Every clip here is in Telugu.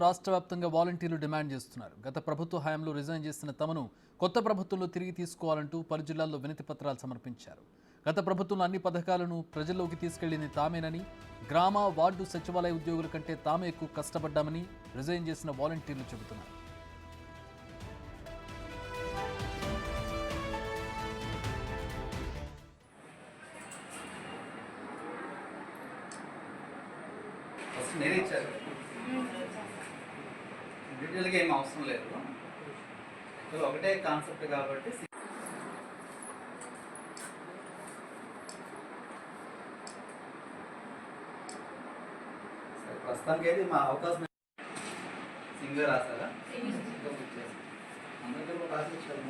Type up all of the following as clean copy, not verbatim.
రాష్ట్ర వ్యాప్తంగా వాలంటీర్లు డిమాండ్ చేస్తున్నారు. గత ప్రభుత్వ హయాంలో రిజైన్ చేసిన తమను కొత్త ప్రభుత్వంలో తిరిగి తీసుకోవాలంటూ పలు జిల్లాల్లో వినతి పత్రాలు సమర్పించారు. గత ప్రభుత్వంలో అన్ని పథకాలను ప్రజల్లోకి తీసుకెళ్లింది తామేనని, గ్రామ వార్డు సచివాలయ ఉద్యోగుల కంటే తామే ఎక్కువ కష్టపడ్డామని రిజైన్ చేసిన వాలంటీర్లు చెబుతున్నారు. డీటెయిల్గా ఏం అవసరం లేదు, ఒకటే కాన్సెప్ట్ కాబట్టి ప్రస్తుతానికి అయితే మా అవకాశం సింగర్ రాసారా అందరికీ రాసిచ్చారు.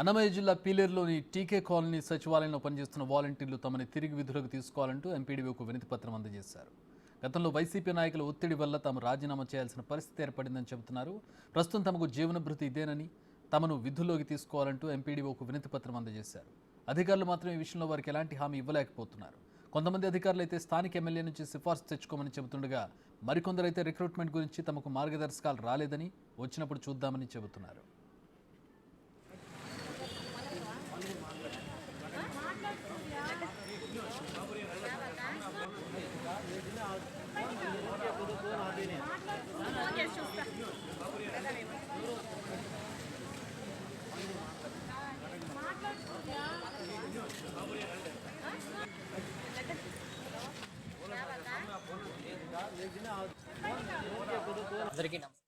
అన్నమయ్య జిల్లా పీలేరులోని టీకే కాలనీ సచివాలయంలో పనిచేస్తున్న వాలంటీర్లు తమని తిరిగి విధులకు తీసుకోవాలంటూ ఎంపీడీఓకు వినతి పత్రం అందజేశారు. గతంలో వైసీపీ నాయకుల ఒత్తిడి వల్ల తాము రాజీనామా చేయాల్సిన పరిస్థితి ఏర్పడిందని చెబుతున్నారు. ప్రస్తుతం తమకు జీవనభృతి ఇదేనని, తమను విధుల్లోకి తీసుకోవాలంటూ ఎంపీడీఓకు వినతి పత్రం అందజేశారు. అధికారులు మాత్రం ఈ విషయంలో వారికి ఎలాంటి హామీ ఇవ్వలేకపోతున్నారు. కొంతమంది అధికారులు అయితే స్థానిక ఎమ్మెల్యే నుంచి సిఫార్సు తెచ్చుకోమని చెబుతుండగా, మరికొందరైతే రిక్రూట్మెంట్ గురించి తమకు మార్గదర్శకాలు రాలేదని, వచ్చినప్పుడు చూద్దామని చెబుతున్నారు. అందరికీ నమస్కారం.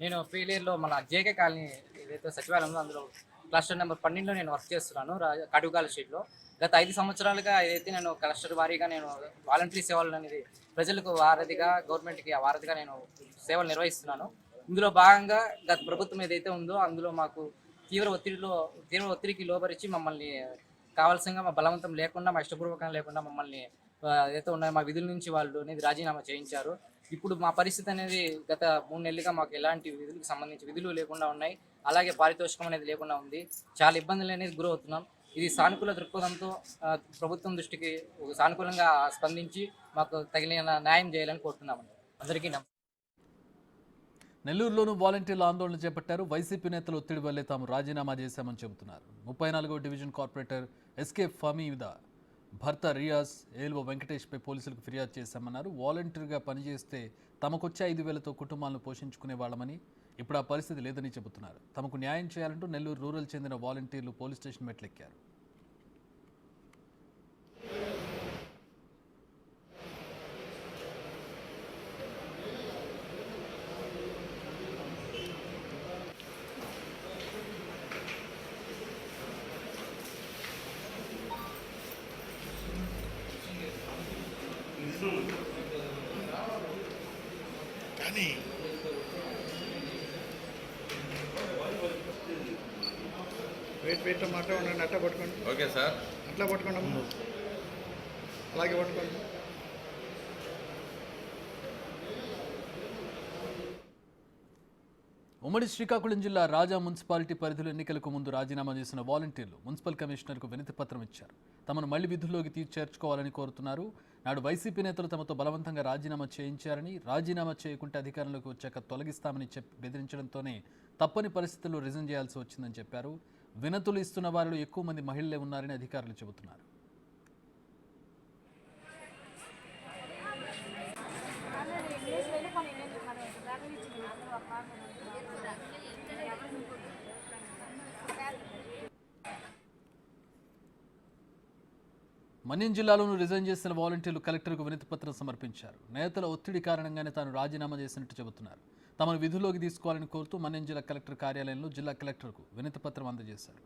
నేను పీలేరులో మన జేకే కాలనీ ఏదైతే సచివాలయంలో అందులో క్లస్టర్ నెంబర్ 12లో నేను వర్క్ చేస్తున్నాను, కడుగాల స్ట్రీట్లో. గత 5 సంవత్సరాలుగా ఏదైతే నేను క్లస్టర్ వారీగా నేను వాలంటరీ సేవలు అనేది ప్రజలకు వారధిగా, గవర్నమెంట్కి వారధిగా నేను సేవలు నిర్వహిస్తున్నాను. ఇందులో భాగంగా గత ప్రభుత్వం ఏదైతే ఉందో అందులో మాకు తీవ్ర ఒత్తిడికి లోబరిచి మమ్మల్ని కావాల్సిందిగా మా బలవంతం లేకుండా, మా ఇష్టపూర్వకంగా లేకుండా మమ్మల్ని ఏదైతే ఉన్నాయో మా విధుల నుంచి వాళ్ళు అనేది రాజీనామా చేయించారు. ఇప్పుడు మా పరిస్థితి అనేది గత 3 నెలలుగా మాకు ఎలాంటి విధులకు సంబంధించి విధులు లేకుండా ఉన్నాయి, అలాగే పారితోషికం అనేది లేకుండా ఉంది. చాలా ఇబ్బందులు అనేది గురవుతున్నాం. ఇది సానుకూల దృక్పథంతో ప్రభుత్వం దృష్టికి సానుకూలంగా స్పందించి మాకు తగిన న్యాయం చేయాలని కోరుతున్నామండి. అందరికీ నమస్కారం. నెల్లూరులోనూ వాలంటీర్ల ఆందోళన చేపట్టారు. వైసీపీ నేతల ఒత్తిడి వల్లే తాము రాజీనామా చేశామని చెబుతున్నారు. 34వ డివిజన్ కార్పొరేటర్ ఎస్కే ఫమీద భర్త రియాజ్, ఏల్వో వెంకటేష్పై పోలీసులకు ఫిర్యాదు చేశామన్నారు. వాలంటీర్గా పనిచేస్తే తమకొచ్చే 5,000తో కుటుంబాలను పోషించుకునే వాళ్ళమని, ఇప్పుడు ఆ పరిస్థితి లేదని చెబుతున్నారు. తమకు న్యాయం చేయాలంటూ నెల్లూరు రూరల్ చెందిన వాలంటీర్లు పోలీస్ స్టేషన్ మెట్లెక్కారు. కానీ వెయిట్ మాట ఉండండి, అట్లా పట్టుకోండి. ఓకే సార్, అట్లా పట్టుకోండి, అలాగే పట్టుకోండి. ఉమ్మడి శ్రీకాకుళం జిల్లా రాజా మున్సిపాలిటీ పరిధిలో ఎన్నికలకు ముందు రాజీనామా చేసిన వాలంటీర్లు మున్సిపల్ కమిషనర్కు వినతి పత్రం ఇచ్చారు. తమను మళ్లీ విధుల్లోకి చేర్చుకోవాలని కోరుతున్నారు. నాడు వైసీపీ నేతలు తమతో బలవంతంగా రాజీనామా చేయించారని, రాజీనామా చేయకుంటే అధికారంలోకి వచ్చాక తొలగిస్తామని చెప్పి బెదిరించడంతోనే తప్పని పరిస్థితుల్లో రిజైన్ చేయాల్సి వచ్చిందని చెప్పారు. వినతులు ఇస్తున్న వారిలో ఎక్కువ మంది మహిళలే ఉన్నారని అధికారులు చెబుతున్నారు. మన్యం జిల్లాలోనూ రిజైన్ చేసిన వాలంటీర్లు కలెక్టర్కు వినతి పత్రం సమర్పించారు. నేతల ఒత్తిడి కారణంగానే తాను రాజీనామా చేసినట్టు చెబుతున్నారు. తమను విధుల్లోకి తీసుకోవాలని కోరుతూ మన్యం జిల్లా కలెక్టర్ కార్యాలయంలో జిల్లా కలెక్టర్కు వినతి పత్రం అందజేశారు.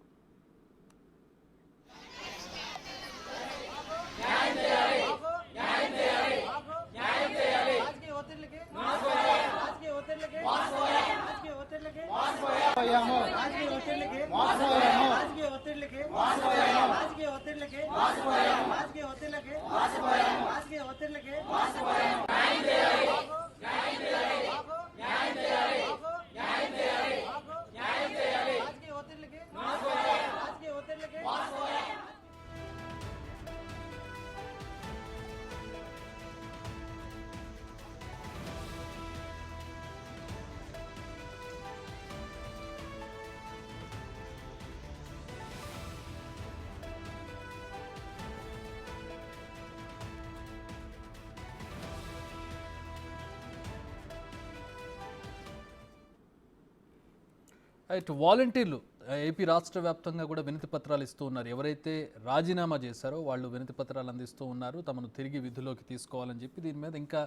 రాజకీయ ఒత్తిడికి రైట్, వాలంటీర్లు ఏపీ రాష్ట్ర వ్యాప్తంగా కూడా వినతి పత్రాలు ఇస్తూ ఉన్నారు. ఎవరైతే రాజీనామా చేశారో వాళ్ళు వినతి పత్రాలు అందిస్తూ ఉన్నారు, తమను తిరిగి విధుల్లోకి తీసుకోవాలని చెప్పి. దీని మీద ఇంకా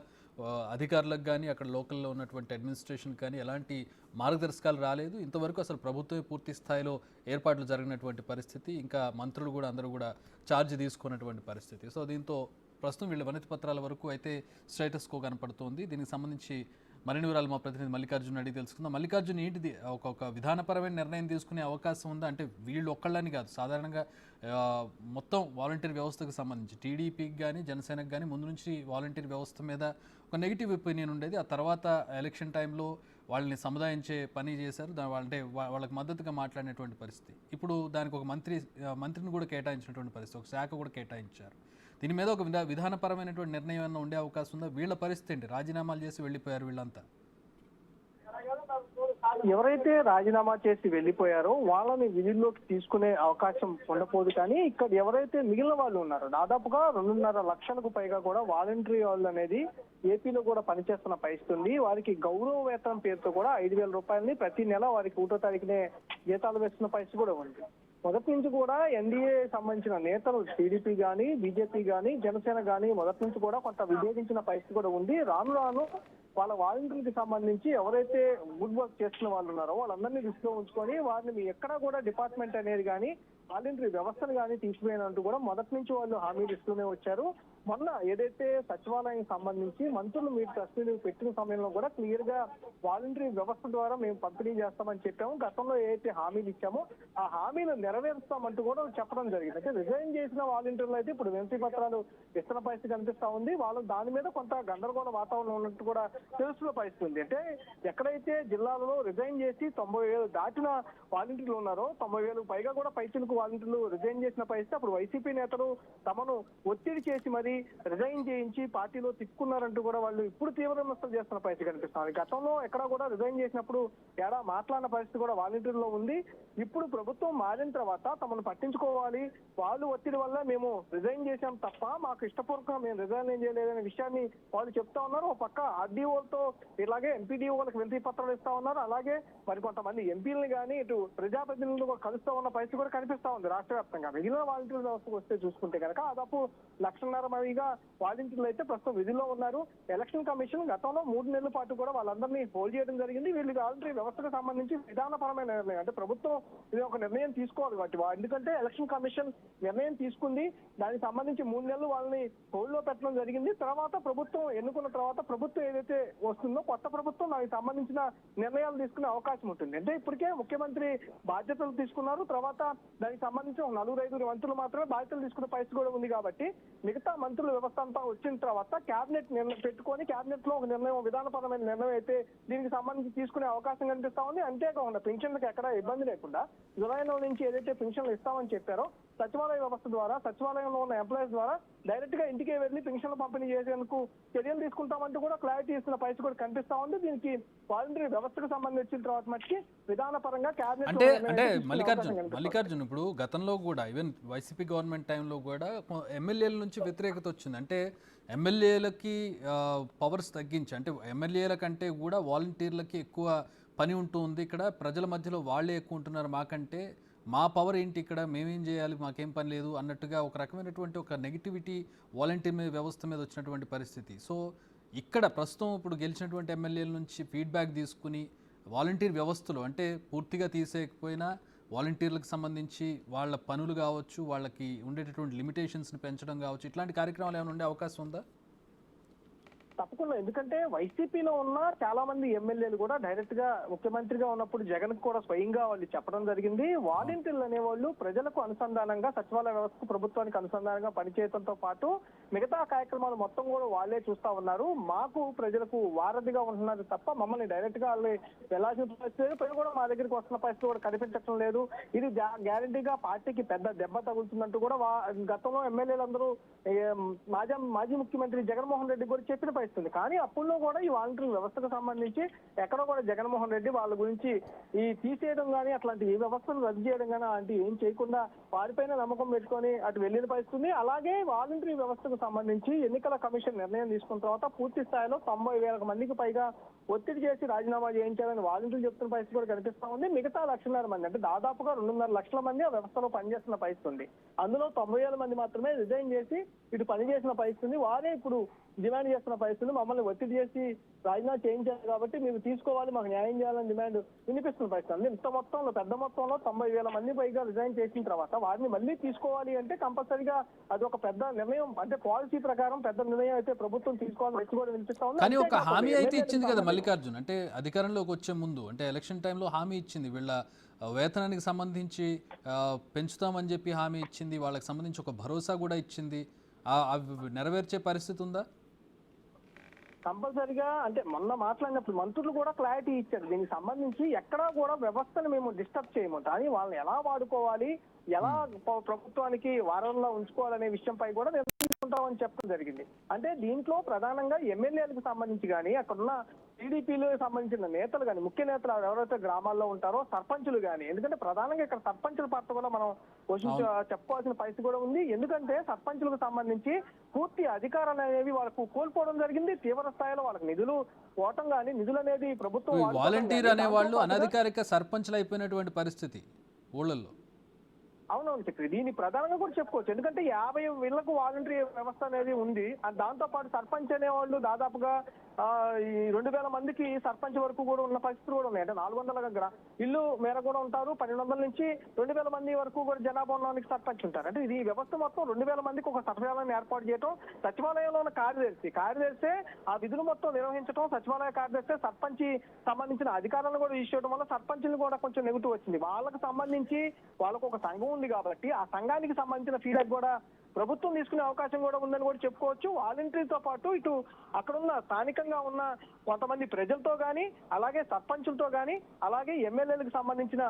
అధికారులకు కానీ అక్కడ లోకల్లో ఉన్నటువంటి అడ్మినిస్ట్రేషన్ కానీ ఎలాంటి మార్గదర్శకాలు రాలేదు. ఇంతవరకు అసలు ప్రభుత్వమే పూర్తి స్థాయిలో ఏర్పాట్లు జరిగినటువంటి పరిస్థితి, ఇంకా మంత్రులు కూడా అందరూ కూడా ఛార్జ్ తీసుకున్నటువంటి పరిస్థితి. సో దీంతో ప్రస్తుతం వీళ్ళ వినతి పత్రాల వరకు అయితే స్టేటస్ కో కనపడుతోంది. దీనికి సంబంధించి మరిన్ని వివరాలు మా ప్రతినిధి మల్లికార్జున్ అడిగి తెలుసుకుందాం. మల్లికార్జున్, ఏంటిది ఒక విధానపరమైన నిర్ణయం తీసుకునే అవకాశం ఉందా? అంటే వీళ్ళు ఒక్కళ్ళని కాదు, సాధారణంగా మొత్తం వాలంటీర్ వ్యవస్థకు సంబంధించి టీడీపీకి కానీ జనసేనకు కానీ ముందు నుంచి వాలంటీర్ వ్యవస్థ మీద ఒక నెగిటివ్ ఒపీనియన్ ఉండేది. ఆ తర్వాత ఎలక్షన్ టైంలో వాళ్ళని సముదాయించే పని చేశారు, అంటే వాళ్ళకి మద్దతుగా మాట్లాడినటువంటి పరిస్థితి. ఇప్పుడు దానికి ఒక మంత్రిని కూడా కేటాయించినటువంటి పరిస్థితి, ఒక శాఖ కూడా కేటాయించారు. దీని మీద ఒక విధానపరమైనటువంటి నిర్ణయం ఏమైనా ఉండే అవకాశం ఉందా? వీళ్ళ పరిస్థితి ఏంటి? రాజీనామాలు చేసి వెళ్ళిపోయారు వీళ్ళంతా. ఎవరైతే రాజీనామా చేసి వెళ్ళిపోయారో వాళ్ళని విధుల్లోకి తీసుకునే అవకాశం ఉండకపోదు. కానీ ఇక్కడ ఎవరైతే మిగిలిన వాళ్ళు ఉన్నారో దాదాపుగా 2.5 లక్షలకు పైగా కూడా వాలంటరీ వాళ్ళు అనేది ఏపీలో కూడా పనిచేస్తున్న పరిస్థితి ఉంది. వారికి గౌరవ వేతనం పేరుతో కూడా 5,000 రూపాయలని ప్రతి నెల వారికి 1వ తారీఖునే జీతాలు వేస్తున్న పరిస్థితి కూడా ఉంది. మొదటి నుంచి కూడా ఎన్డీఏ సంబంధించిన నేతలు టీడీపీ కానీ బీజేపీ కానీ జనసేన కానీ మొదటి నుంచి కూడా కొంత విభేదించిన పరిస్థితి కూడా ఉంది. రాను రాను వాళ్ళ వాలంటీర్లకు సంబంధించి ఎవరైతే గుడ్ వర్క్ చేస్తున్న వాళ్ళు ఉన్నారో వాళ్ళందరినీ దృష్టిలో ఉంచుకొని వారిని ఎక్కడా కూడా డిపార్ట్మెంట్ అనేది కానీ వాలంటీర్ వ్యవస్థను కానీ తీసిపోయినట్టు కూడా మొదటి నుంచి వాళ్ళు హామీలు ఇస్తూనే వచ్చారు. మొన్న ఏదైతే సచివాలయం సంబంధించి మంత్రులు మీరు ప్రశ్నలు పెట్టిన సమయంలో కూడా క్లియర్ గా వాలంటీర్ వ్యవస్థ ద్వారా మేము పంపిణీ చేస్తామని చెప్పాము. గతంలో ఏదైతే హామీలు ఇచ్చామో ఆ హామీలు నెరవేరుస్తామంటూ కూడా చెప్పడం జరిగింది. అంటే రిజైన్ చేసిన వాలంటీర్లు అయితే ఇప్పుడు వినతి పత్రాలు ఇస్తున్న పరిస్థితి కనిపిస్తా ఉంది. వాళ్ళు దాని మీద కొంత గందరగోళ వాతావరణం ఉన్నట్టు కూడా తెలుస్తున్న పరిస్థితి ఉంది. అంటే ఎక్కడైతే జిల్లాలలో రిజైన్ చేసి 90,000 దాటిన వాలంటీర్లు ఉన్నారో 90,000 పైగా కూడా పైచిలకు వాలంటీర్లు రిజైన్ చేసిన పరిస్థితి. అప్పుడు వైసీపీ నేతలు తమను ఒత్తిడి చేసి మరి రిజైన్ చేయించి పార్టీలో తిప్పుకున్నారంటూ కూడా వాళ్ళు ఇప్పుడు తీవ్ర విమర్శలు చేస్తున్న పరిస్థితి కనిపిస్తుంది. గతంలో ఎక్కడ కూడా రిజైన్ చేసినప్పుడు ఏడా మాట్లాడిన పరిస్థితి కూడా వాలంటీర్లో ఉంది. ఇప్పుడు ప్రభుత్వం మారిన తర్వాత తమను పట్టించుకోవాలి, వాళ్ళు ఒత్తిడి వల్ల మేము రిజైన్ చేశాం తప్ప మాకు ఇష్టపూర్వకంగా మేము రిజైన్ ఏం చేయలేదనే విషయాన్ని వాళ్ళు చెప్తా ఉన్నారు. ఒక పక్క ఆర్డీఓలతో ఇలాగే ఎంపీడీఓలకు వినతి పత్రాలు ఇస్తా ఉన్నారు. అలాగే మరి కొంతమంది ఎంపీలను కానీ ఇటు ప్రజాప్రతినిధులు కూడా కలుస్తా ఉన్న పరిస్థితి కూడా కనిపిస్తా ఉంది రాష్ట్ర వ్యాప్తంగా. మిగిలిన వాలంటీర్ వ్యవస్థకు వస్తే చూసుకుంటే కనుక దాదాపు 1,50,000 మందిగా వాలంటీర్లు అయితే ప్రస్తుతం విధుల్లో ఉన్నారు. ఎలక్షన్ కమిషన్ గతంలో 3 నెలల పాటు కూడా వాళ్ళందరినీ హోల్డ్ చేయడం జరిగింది. వీళ్ళకి వాలంటీర్ వ్యవస్థకు సంబంధించి విధానపరమైన నిర్ణయం, అంటే ప్రభుత్వం ఇది ఒక నిర్ణయం తీసుకోవాలి వాటి, ఎందుకంటే ఎలక్షన్ కమిషన్ నిర్ణయం తీసుకుంది. దానికి సంబంధించి 3 నెలలు వాళ్ళని హోల్డ్ లో పెట్టడం జరిగింది. తర్వాత ప్రభుత్వం ఎన్నుకున్న తర్వాత ప్రభుత్వం ఏదైతే వస్తుందో కొత్త ప్రభుత్వం దానికి సంబంధించిన నిర్ణయాలు తీసుకునే అవకాశం ఉంటుంది. అంటే ఇప్పటికే ముఖ్యమంత్రి బాధ్యతలు తీసుకున్నారు. తర్వాత దానికి సంబంధించి 4-5 మంత్రులు మాత్రమే బాధ్యతలు తీసుకునే పరిస్థితి కూడా ఉంది. కాబట్టి మిగతా మంత్రుల వ్యవస్థ అంతా వచ్చిన తర్వాత కేబినెట్ నిర్ణయం పెట్టుకొని కేబినెట్ లో ఒక నిర్ణయం, విధానపరమైన నిర్ణయం అయితే దీనికి సంబంధించి తీసుకునే అవకాశం కనిపిస్తా ఉంది. అంతేకాకుండా పెన్షన్లకు ఎక్కడ ఇబ్బంది లేకుండా జులై నుంచి ఏదైతే పెన్షన్లు ఇస్తామని చెప్పారో సచివాలయ వ్యవస్థ ద్వారా సచివాలయంలో ఉన్న ఎంప్లాయీస్ ద్వారా డైరెక్ట్ గా ఇంటికే వెళ్లి పెన్షన్లు పంపిణీ చేసేందుకు చర్యలు తీసుకుంటామంటూ కూడా క్లారిటీ ఇస్తున్న పరిస్థితి కూడా కనిపిస్తా ఉంది. దీనికి వాలంటీర్ వ్యవస్థకు సంబంధించిన తర్వాత మట్టికి విధానపరంగా కేబినెట్ అంటే మల్లికార్జున్ ఇప్పుడు గతంలో కూడా ఈవెన్ వైసీపీ గవర్నమెంట్ టైంలో కూడా ఎమ్మెల్యేల నుంచి వ్యతిరేకత వచ్చింది. అంటే ఎమ్మెల్యేలకి పవర్స్ తగ్గించి, అంటే ఎమ్మెల్యేల కంటే కూడా వాలంటీర్లకి ఎక్కువ పని ఉంటుంది, ఇక్కడ ప్రజల మధ్యలో వాళ్ళే ఎక్కువ ఉంటున్నారు, మాకంటే మా పవర్ ఏంటి, ఇక్కడ మేమేం చేయాలి, మాకేం పని లేదు అన్నట్టుగా ఒక రకమైనటువంటి ఒక నెగిటివిటీ వాలంటీర్ మీద వ్యవస్థ మీద వచ్చినటువంటి పరిస్థితి. సో ఇక్కడ ప్రస్తుతం ఇప్పుడు గెలిచినటువంటి ఎమ్మెల్యేల నుంచి ఫీడ్బ్యాక్ తీసుకుని వాలంటీర్ వ్యవస్థలో, అంటే పూర్తిగా తీసేయకపోయినా వాలంటీర్లకు సంబంధించి వాళ్ళ పనులు కావచ్చు, వాళ్ళకి ఉండేటటువంటి లిమిటేషన్స్ని పెంచడం కావచ్చు, ఇట్లాంటి కార్యక్రమాలు ఏమైనా ఉండే అవకాశం ఉందా? తప్పకుండా. ఎందుకంటే వైసీపీలో ఉన్న చాలా మంది ఎమ్మెల్యేలు కూడా డైరెక్ట్ గా ముఖ్యమంత్రిగా ఉన్నప్పుడు జగన్ కూడా స్వయంగా వాళ్ళు చెప్పడం జరిగింది. వాలంటీర్లు అనేవాళ్ళు ప్రజలకు అనుసంధానంగా సచివాలయ వ్యవస్థకు ప్రభుత్వానికి అనుసంధానంగా పనిచేయడంతో పాటు మిగతా కార్యక్రమాలు మొత్తం కూడా వాళ్ళే చూస్తా ఉన్నారు. మాకు ప్రజలకు వారధిగా ఉంటున్నారు తప్ప మమ్మల్ని డైరెక్ట్ గా వాళ్ళు వెళ్ళాల్సిన పరిస్థితి లేదు. ప్రజలు కూడా మా దగ్గరికి వస్తున్న పరిస్థితి కూడా కనిపించడం లేదు. ఇది గ్యారంటీగా పార్టీకి పెద్ద దెబ్బ తగులుతుందంటూ కూడా గతంలో ఎమ్మెల్యేలందరూ మాజీ ముఖ్యమంత్రి జగన్మోహన్ రెడ్డి కూడా చెప్పిన పరిస్థితి. కానీ అప్పుల్లో కూడా ఈ వాలంటీర్ వ్యవస్థకు సంబంధించి ఎక్కడో కూడా జగన్మోహన్ రెడ్డి వాళ్ళ గురించి ఈ తీసేయడం కానీ అట్లాంటి ఈ వ్యవస్థను రద్దు చేయడం కానీ అలాంటి ఏం చేయకుండా వారిపైన నమ్మకం పెట్టుకొని అటు వెళ్ళిన పరిస్థితుంది. అలాగే వాలంటరీ వ్యవస్థకు సంబంధించి ఎన్నికల కమిషన్ నిర్ణయం తీసుకున్న తర్వాత పూర్తి స్థాయిలో 90,000 మందికి పైగా ఒత్తిడి చేసి రాజీనామా చేయించాలని వాలంటీర్లు చెప్తున్న పరిస్థితి కూడా కనిపిస్తా ఉంది. మిగతా 1,50,000 మంది అంటే దాదాపుగా 2.5 లక్షల మంది ఆ వ్యవస్థలో పనిచేస్తున్న పరిస్థితి ఉంది. అందులో 90,000 మంది మాత్రమే రిజైన్ చేసి ఇటు పనిచేసిన పరిస్థితి. వారే ఇప్పుడు డిమాండ్ చేస్తున్న పరిస్థితి. మమ్మల్ని ఒత్తిడి చేసి రాజీనామా చేయించారు కాబట్టి మీరు తీసుకోవాలి, మాకు న్యాయం చేయాలని డిమాండ్ వినిపిస్తున్న పరిస్థితి. ఇంత మొత్తంలో పెద్ద మొత్తంలో 90,000 మంది పైగా రిజైన్ చేసిన తర్వాత వారిని మళ్ళీ తీసుకోవాలి అంటే కంపల్సరీగా అది ఒక పెద్ద నిర్ణయం, అంటే పాలసీ ప్రకారం పెద్ద నిర్ణయం అయితే ప్రభుత్వం తీసుకోవాలని వచ్చి కూడా వినిపిస్తా ఉంది. కానీ ఒక హామీ అయితే ఇచ్చింది కదా మల్లికార్జున్, అంటే అధికారంలోకి వచ్చే ముందు అంటే ఎలక్షన్ టైంలో హామీ ఇచ్చింది, వీళ్ళ వేతనానికి సంబంధించి పెంచుతామని చెప్పి హామీ ఇచ్చింది, వాళ్ళకి సంబంధించి ఒక భరోసా కూడా ఇచ్చింది. అవి నెరవేర్చే పరిస్థితి ఉందా? కంపల్సరిగా అంటే మొన్న మాట్లాడినప్పుడు మంత్రులు కూడా క్లారిటీ ఇచ్చారు. దీనికి సంబంధించి ఎక్కడా కూడా వ్యవస్థను మేము డిస్టర్బ్ చేయము, కానీ వాళ్ళని ఎలా వాడుకోవాలి, ఎలా ప్రభుత్వానికి వారంలో ఉంచుకోవాలనే విషయంపై కూడా నిర్ణయించుకుంటామని చెప్పడం జరిగింది. అంటే దీంట్లో ప్రధానంగా ఎమ్మెల్యేలకు సంబంధించి కానీ అక్కడున్న టీడీపీలకు సంబంధించిన నేతలు కానీ ముఖ్య నేతలు ఎవరైతే గ్రామాల్లో ఉంటారో సర్పంచులు కానీ, ఎందుకంటే ప్రధానంగా ఇక్కడ సర్పంచుల పాత్ర కూడా మనం చెప్పుకోవాల్సిన పరిస్థితి కూడా ఉంది. ఎందుకంటే సర్పంచులకు సంబంధించి పూర్తి అధికారాలు అనేవి వాళ్ళకు కోల్పోవడం జరిగింది. తీవ్ర స్థాయిలో వాళ్ళకి నిధులు పోవటం కానీ నిధులు అనేది ప్రభుత్వం వాలంటీర్ అనే వాళ్ళు అనధికారిక సర్పంచ్లు అయిపోయినటువంటి పరిస్థితి ఊళ్ళల్లో. అవునవును చక్రి, దీన్ని ప్రధానంగా కూడా చెప్పుకోవచ్చు. ఎందుకంటే 50,000 వాలంటరీ వ్యవస్థ అనేది ఉంది. దాంతో పాటు సర్పంచ్ అనేవాళ్ళు దాదాపుగా ఈ 2,000 మందికి సర్పంచ్ వరకు కూడా ఉన్న పరిస్థితులు కూడా ఉన్నాయి. అంటే 400 ఇల్లు మేర కూడా ఉంటారు. 1,200 నుంచి 2,000 మంది వరకు కూడా జనాభా ఉన్నవానికి సర్పంచ్ ఉంటారు. అంటే ఇది వ్యవస్థ మొత్తం 2,000 మందికి ఒక సచివాలయాన్ని ఏర్పాటు చేయడం, సచివాలయంలో ఉన్న కార్యదర్శి ఆ విధులు మొత్తం నిర్వహించడం, సచివాలయ కార్యదర్శి సర్పంచ్ సంబంధించిన అధికారాలను కూడా ఇచ్చేయడం వల్ల సర్పంచ్లు కూడా కొంచెం నెగిటివ్ వచ్చింది. వాళ్ళకి సంబంధించి వాళ్ళకు ఒక సంఘం ఉంది కాబట్టి ఆ సంఘానికి సంబంధించిన ఫీడ్బ్యాక్ కూడా ప్రభుత్వం తీసుకునే అవకాశం కూడా ఉందని కూడా చెప్పుకోవచ్చు. వాలంటీర్తో పాటు ఇటు అక్కడున్న స్థానికంగా ఉన్న కొంతమంది ప్రజలతో కానీ అలాగే సర్పంచులతో కానీ అలాగే ఎమ్మెల్యేలకు సంబంధించిన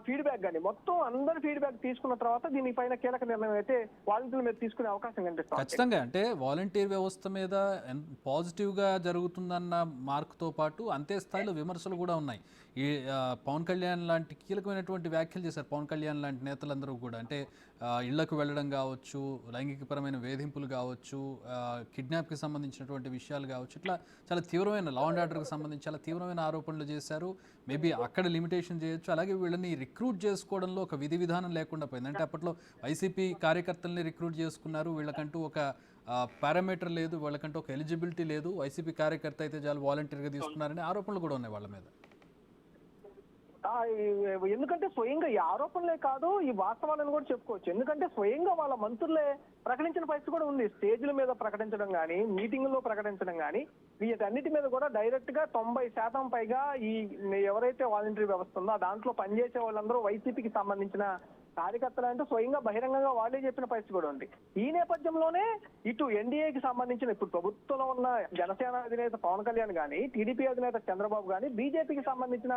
ఫీడ్బ్యాక్ కానీ మొత్తం అందరి ఫీడ్బ్యాక్ తీసుకున్న తర్వాత దీనిపైన కీలక నిర్ణయం అయితే వాలంటీర్ల మీద తీసుకునే అవకాశం కనిపిస్తుంది. ఖచ్చితంగా అంటే వాలంటీర్ వ్యవస్థ మీద పాజిటివ్గా జరుగుతుందన్న మార్కుతో పాటు అంతే స్థాయిలో విమర్శలు కూడా ఉన్నాయి. ఈ పవన్ కళ్యాణ్ లాంటి కీలకమైనటువంటి వ్యాఖ్యలు చేశారు పవన్ కళ్యాణ్ లాంటి నేతలందరూ కూడా. అంటే ఇళ్లకు వెళ్ళడం కావచ్చు, లైంగికపరమైన వేధింపులు కావచ్చు, కిడ్నాప్కి సంబంధించినటువంటి విషయాలు కావచ్చు, ఇట్లా చాలా తీవ్రమైన లా అండ్ ఆర్డర్కి సంబంధించి చాలా తీవ్రమైన ఆరోపణలు చేశారు. మేబీ అక్కడ లిమిటేషన్ చేయొచ్చు. అలాగే వీళ్ళని రిక్రూట్ చేసుకోవడంలో ఒక విధి విధానం లేకుండా పోయింది. అంటే అప్పట్లో వైసీపీ కార్యకర్తల్ని రిక్రూట్ చేసుకున్నారు, వీళ్ళకంటూ ఒక పారామీటర్ లేదు, వాళ్ళకంటూ ఒక ఎలిజిబిలిటీ లేదు, వైసీపీ కార్యకర్త అయితే చాలు వాలంటీర్గా తీసుకున్నారనే ఆరోపణలు కూడా ఉన్నాయి వాళ్ళ మీద. ఎందుకంటే స్వయంగా ఈ ఆరోపణలే కాదు, ఈ వాస్తవాలను కూడా చెప్పుకోవచ్చు. ఎందుకంటే స్వయంగా వాళ్ళ మంత్రులే ప్రకటించిన పరిస్థితి కూడా ఉంది. స్టేజ్ల మీద ప్రకటించడం కానీ, మీటింగుల్లో ప్రకటించడం కానీ, వీటన్నిటి మీద కూడా డైరెక్ట్ గా 90% పైగా ఈ ఎవరైతే వాలంటరీ వ్యవస్థ ఉందో దాంట్లో పనిచేసే వాళ్ళందరూ వైసీపీకి సంబంధించిన కార్యకర్తలు అంటే స్వయంగా బహిరంగంగా వాళ్ళే చెప్పిన పరిస్థితి కూడా ఉంది. ఈ నేపథ్యంలోనే ఇటు ఎన్డీఏకి సంబంధించిన ఇప్పుడు ప్రభుత్వంలో ఉన్న జనసేన అధినేత పవన్ కళ్యాణ్ కానీ, టీడీపీ అధినేత చంద్రబాబు కానీ, బీజేపీకి సంబంధించిన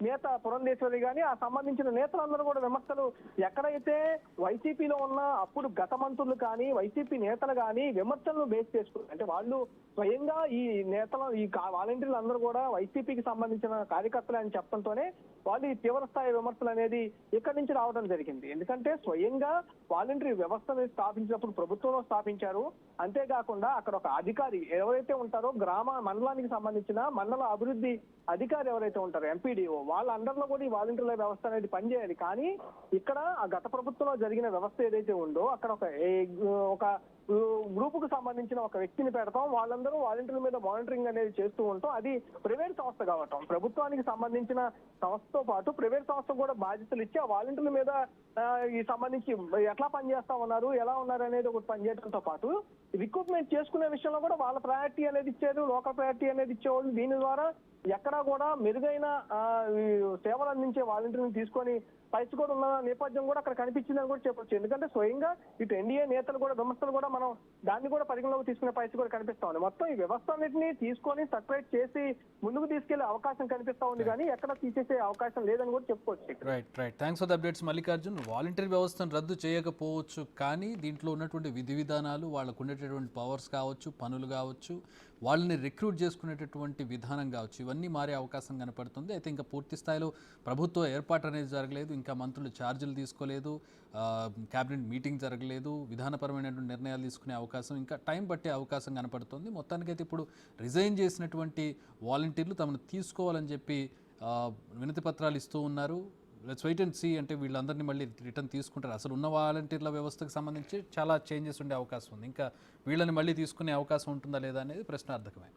నేత పురంధేశ్వరి కానీ, ఆ సంబంధించిన నేతలందరూ కూడా విమర్శలు ఎక్కడైతే వైసీపీలో ఉన్న అప్పుడు గత మంత్రులు కానీ వైసీపీ నేతలు కానీ విమర్శలను బేస్ చేసుకున్నారు. అంటే వాళ్ళు స్వయంగా ఈ నేతలు ఈ వాలంటీర్లు అందరూ కూడా వైసీపీకి సంబంధించిన కార్యకర్తలు అని చెప్పడంతోనే వాళ్ళు ఈ తీవ్ర స్థాయి విమర్శలు అనేది ఇక్కడి నుంచి రావడం జరిగింది. ఎందుకంటే స్వయంగా వాలంటరీ వ్యవస్థను స్థాపించినప్పుడు ప్రభుత్వంలో స్థాపించారు. అంతేకాకుండా అక్కడ ఒక అధికారి ఎవరైతే ఉంటారో మండలానికి సంబంధించిన మండల అభివృద్ధి అధికారి ఎవరైతే ఉంటారో ఎంపీడీఓ, వాళ్ళ అండర్లో కూడా ఈ వాలంటీర్ల వ్యవస్థ అనేది పనిచేయాలి. కానీ ఇక్కడ ఆ గత ప్రభుత్వంలో జరిగిన వ్యవస్థ ఏదైతే ఉందో అక్కడ ఒక గ్రూపుకు సంబంధించిన ఒక వ్యక్తిని పెడతాం, వాళ్ళందరూ వాలంటీర్ల మీద మానిటరింగ్ అనేది చేస్తూ ఉంటాం. అది ప్రైవేట్ సంస్థ కావటం, ప్రభుత్వానికి సంబంధించిన సంస్థతో పాటు ప్రైవేట్ సంస్థ కూడా బాధ్యతలు ఇచ్చి ఆ వాలంటీర్ల మీద ఈ సంబంధించి ఎట్లా పనిచేస్తా ఉన్నారు, ఎలా ఉన్నారు అనేది ఒకటి పనిచేయడంతో పాటు రిక్రూట్మెంట్ చేసుకునే విషయంలో కూడా వాళ్ళ ప్రయారిటీ అనేది ఇచ్చేది, లోకల్ ప్రయారిటీ అనేది ఇచ్చేవాళ్ళు. దీని ద్వారా ఎక్కడా కూడా మెరుగైన సేవలు అందించే వాలంటీర్ని తీసుకొని పైచి కూడా ఉన్న నేపథ్యం కూడా అక్కడ కనిపించిందని కూడా చెప్పొచ్చు. ఎందుకంటే స్వయంగా ఇటు ఎన్డీఏ నేతలు కూడా విమర్శలు కూడా మనం దాన్ని కూడా పరిగణలోకి తీసుకునే పరిస్థితి కూడా కనిపిస్తా ఉంది. మొత్తం ఈ వ్యవస్థ అన్నింటినీ తీసుకొని సపరేట్ చేసి ముందుకు తీసుకెళ్లే అవకాశం కనిపిస్తా ఉంది, కానీ ఎక్కడ తీసేసే అవకాశం లేదని కూడా చెప్పుకోవచ్చు. Right thanks for the updates Mallikarjun. Volunteer వ్యవస్థను రద్దు చేయకపోవచ్చు, కానీ దీంట్లో ఉన్నటువంటి విధి విధానాలు, వాళ్ళకు ఉండేటటువంటి పవర్స్ కావచ్చు, పనులు కావచ్చు, వాళ్ళని రిక్రూట్ చేసుకునేటటువంటి విధానం కావచ్చు, ఇవన్నీ మారే అవకాశం కనపడుతుంది. అయితే ఇంకా పూర్తి స్థాయిలో ప్రభుత్వ ఏర్పాటు అనేది జరగలేదు, ఇంకా మంత్రులు ఛార్జీలు తీసుకోలేదు, క్యాబినెట్ మీటింగ్ జరగలేదు, విధానపరమైనటువంటి నిర్ణయాలు తీసుకునే అవకాశం ఇంకా టైం పట్టే అవకాశం కనపడుతుంది. మొత్తానికైతే ఇప్పుడు రిజైన్ చేసినటువంటి వాలంటీర్లు తమను తీసుకోవాలని చెప్పి వినతి పత్రాలు ఇస్తూ ఉన్నారు. లెట్స్ వెయిట్ అండ్ సీ, అంటే వీళ్ళందరినీ మళ్ళీ రిటర్న్ తీసుకుంటారు. అసలు ఉన్న వాలంటీర్ల వ్యవస్థకు సంబంధించి చాలా చేంజెస్ ఉండే అవకాశం ఉంది. ఇంకా వీళ్ళని మళ్ళీ తీసుకునే అవకాశం ఉంటుందా లేదా అనేది ప్రశ్నార్థకమే.